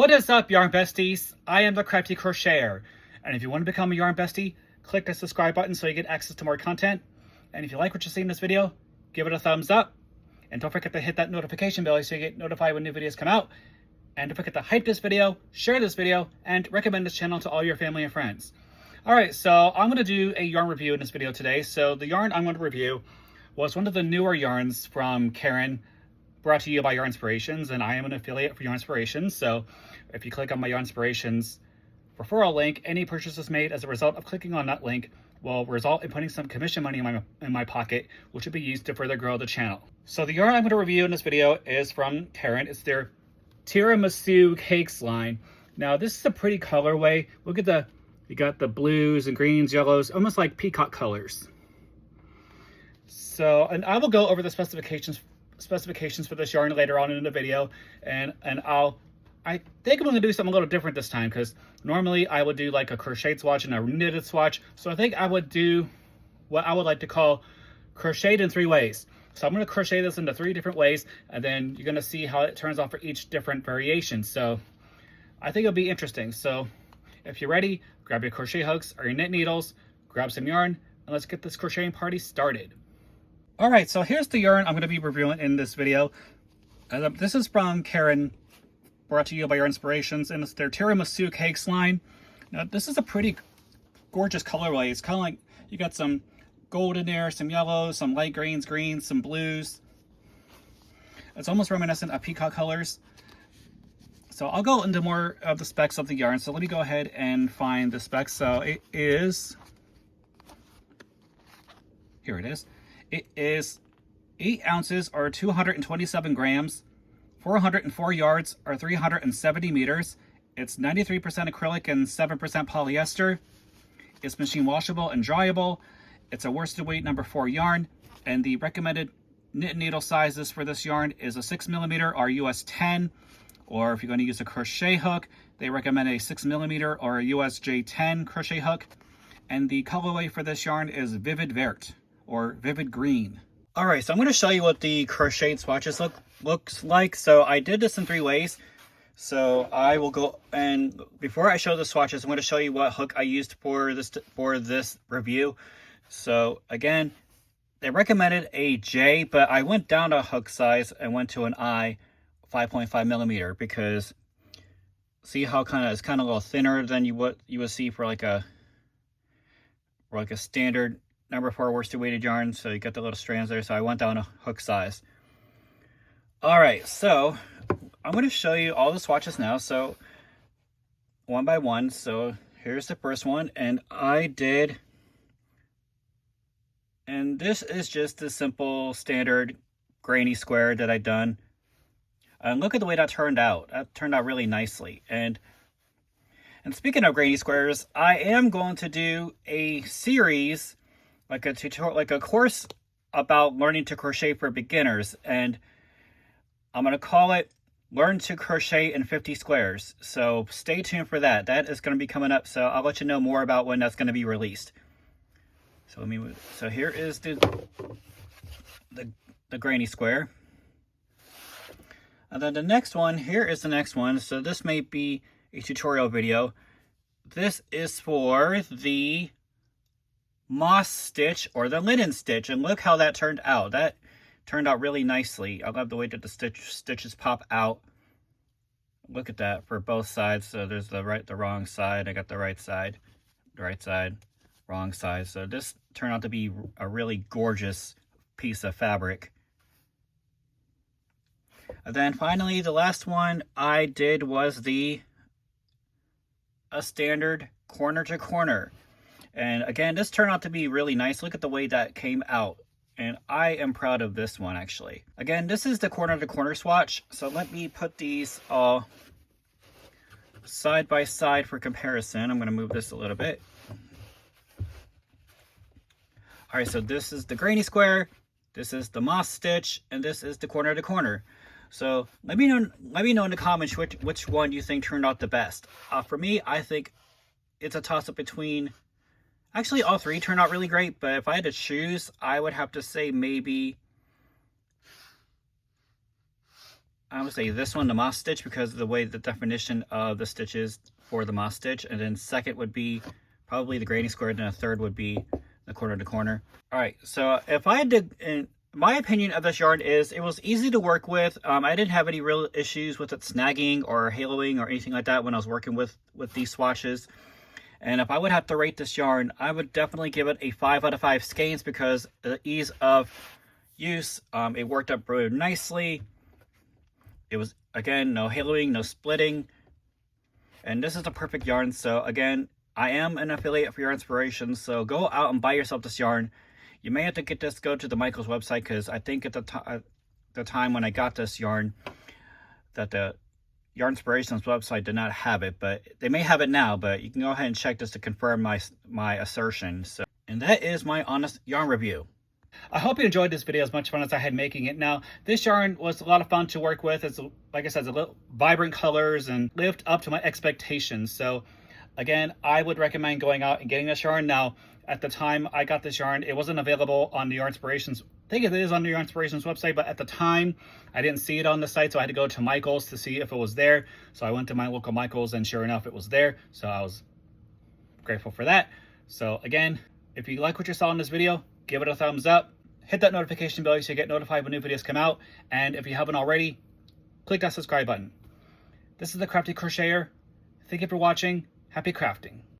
What is up, yarn besties? I am the Crafty Crocheter, and if you want to become a yarn bestie, click the subscribe button so you get access to more content. And if you like what you see in this video, give it a thumbs up, and don't forget to hit that notification bell so you get notified when new videos come out. And don't forget to hype this video, share this video, and recommend this channel to all your family and friends. Alright, so I'm going to do a yarn review in this video today. So the yarn I'm going to review was one of the newer yarns from Caron, brought to you by Yarn Inspirations, and I am an affiliate for Yarn Inspirations. So if you click on my Yarn Inspirations referral link, any purchases made as a result of clicking on that link will result in putting some commission money in my pocket, which will be used to further grow the channel. So the yarn I'm going to review in this video is from Caron. It's their Tiramisu Cakes line. Now this is a pretty colorway. Look at you got the blues and greens, yellows, almost like peacock colors. So, and I will go over the specifications for this yarn later on in the video, and I think I'm going to do something a little different this time, because normally I would do like a crocheted swatch and a knitted swatch. So I think I would do what I would like to call crocheted in 3 ways. So I'm going to crochet this into 3 different ways, and then you're going to see how it turns out for each different variation. So I think it'll be interesting. So if you're ready, grab your crochet hooks or your knit needles, grab some yarn, and let's get this crocheting party started. All right, so here's the yarn I'm going to be reviewing in this video. This is from Caron, brought to you by Yarn Inspirations, and it's their Tiramisu Cakes line. Now, this is a pretty gorgeous colorway. It's kind of like you got some gold in there, some yellows, some light greens, some blues. It's almost reminiscent of peacock colors. So I'll go into more of the specs of the yarn. So let me go ahead and find the specs. So it is, here it is. It is 8 ounces or 227 grams, 404 yards or 370 meters. It's 93% acrylic and 7% polyester. It's machine washable and dryable. It's a worsted weight number 4 yarn, and the recommended knit needle sizes for this yarn is a 6mm or US 10, or if you're going to use a crochet hook, they recommend a 6mm or a US J10 crochet hook. And the colorway for this yarn is Vivid Verte, or Vivid Green. All right, so I'm going to show you what the crocheted swatches looks like. So I did this in 3 ways. So I will go, and before I show the swatches, I'm going to show you what hook I used for this review. So again, they recommended a J, but I went down a hook size and went to an I, 5.5mm, because see how it's kind of a little thinner than you would see for like a standard number 4 worsted weighted yarn. So you got the little strands there. So I went down a hook size. All right, so I'm going to show you all the swatches now. So one by one. So here's the first one, and this is just a simple standard grainy square that I done. And look at the way that turned out. That turned out really nicely. And speaking of grainy squares, I am going to do a series, like a tutorial, like a course about learning to crochet for beginners. And I'm going to call it Learn to Crochet in 50 Squares. So stay tuned for that. That is going to be coming up. So I'll let you know more about when that's going to be released. So here is the grainy square. And then the next one, here is the next one. So this may be a tutorial video. This is for the moss stitch or the linen stitch. And look how that turned out. That turned out really nicely. I love the way that the stitches pop out. Look at that for both sides. So there's the wrong side. I got the right side, wrong side. So this turned out to be a really gorgeous piece of fabric. And then finally, the last one I did was a standard corner to corner. And again, this turned out to be really nice. Look at the way that came out. And I am proud of this one, actually. Again, this is the corner to corner swatch. So let me put these all side by side for comparison. I'm going to move this a little bit. All right, so this is the grainy square, this is the moss stitch, and this is the corner to corner. So let me know in the comments which one you think turned out the best. For me, I think it's a toss-up between, actually all 3 turned out really great, but if I had to choose, I would have to say maybe I would say this one, the moss stitch, because of the way the definition of the stitches for the moss stitch. And then second would be probably the granny square, and then a third would be the corner to corner. All right, so if I had to, my opinion of this yarn is it was easy to work with. I didn't have any real issues with it snagging or haloing or anything like that when I was working with these swatches. And if I would have to rate this yarn, I would definitely give it a 5 out of 5 skeins because the ease of use, it worked up really nicely. It was, again, no haloing, no splitting. And this is the perfect yarn. So again, I am an affiliate for Yarn Inspiration, so go out and buy yourself this yarn. You may have to go to the Michaels website, because I think at the time when I got this yarn, that the Yarn Inspiration's website did not have it, but they may have it now, but you can go ahead and check this to confirm my assertion. So, and that is my honest yarn review. I hope you enjoyed this video as much fun as I had making it. Now, this yarn was a lot of fun to work with. It's, like I said, it's a little vibrant colors and lived up to my expectations. So again, I would recommend going out and getting this yarn. Now, at the time I got this yarn, it wasn't available on the Yarn Inspirations. I think it is on the Yarn Inspirations website, but at the time I didn't see it on the site, so I had to go to Michaels to see if it was there. So I went to my local Michaels, and sure enough, it was there. So I was grateful for that. So again, if you like what you saw in this video, give it a thumbs up. Hit that notification bell so you get notified when new videos come out. And if you haven't already, click that subscribe button. This is the Crafty Crocheter. Thank you for watching. Happy crafting.